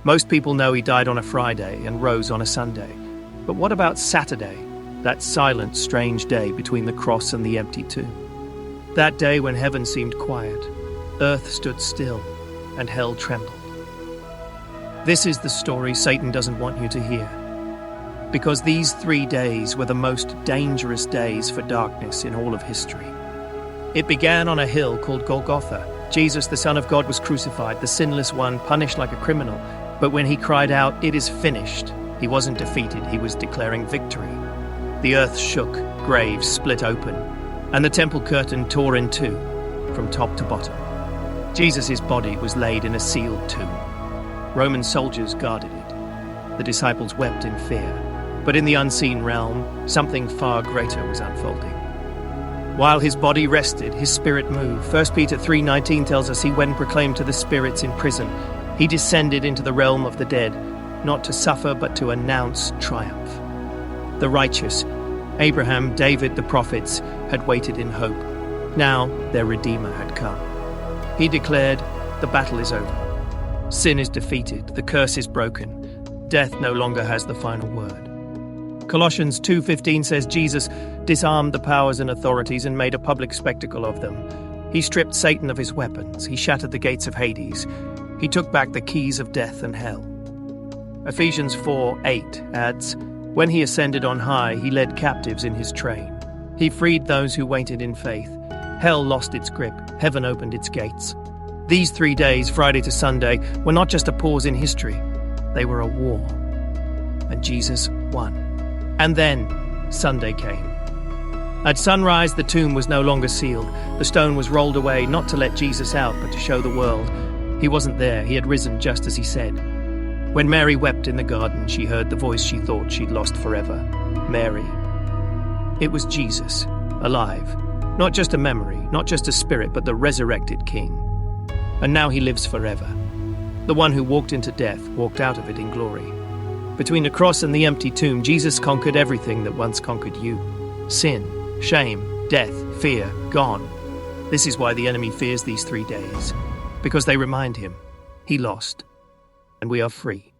Most people know he died on a Friday and rose on a Sunday. But what about Saturday, that silent, strange day between the cross and the empty tomb? That day when heaven seemed quiet, earth stood still, and hell trembled. This is the story Satan doesn't want you to hear. Because these 3 days were the most dangerous days for darkness in all of history. It began on a hill called Golgotha. Jesus, the Son of God, was crucified, the sinless one, punished like a criminal. But when he cried out, "It is finished," he wasn't defeated, he was declaring victory. The earth shook, graves split open, and the temple curtain tore in two, from top to bottom. Jesus' body was laid in a sealed tomb. Roman soldiers guarded it. The disciples wept in fear. But in the unseen realm, something far greater was unfolding. While his body rested, his spirit moved. 1 Peter 3:19 tells us he went and proclaimed to the spirits in prison. He descended into the realm of the dead, not to suffer but to announce triumph. The righteous, Abraham, David, the prophets, had waited in hope. Now their Redeemer had come. He declared, "The battle is over. Sin is defeated, the curse is broken. Death no longer has the final word." Colossians 2:15 says Jesus disarmed the powers and authorities and made a public spectacle of them. He stripped Satan of his weapons. He shattered the gates of Hades. He took back the keys of death and hell. Ephesians 4:8 adds, "When he ascended on high, he led captives in his train. He freed those who waited in faith. Hell lost its grip. Heaven opened its gates." These 3 days, Friday to Sunday, were not just a pause in history. They were a war. And Jesus won. And then Sunday came. At sunrise, the tomb was no longer sealed. The stone was rolled away, not to let Jesus out, but to show the world. He wasn't there. He had risen just as he said. When Mary wept in the garden, she heard the voice she thought she'd lost forever. Mary. It was Jesus, alive. Not just a memory, not just a spirit, but the resurrected King. And now he lives forever. The one who walked into death walked out of it in glory. Between the cross and the empty tomb, Jesus conquered everything that once conquered you. Sin, shame, death, fear, gone. This is why the enemy fears these 3 days. Because they remind him he lost, and we are free.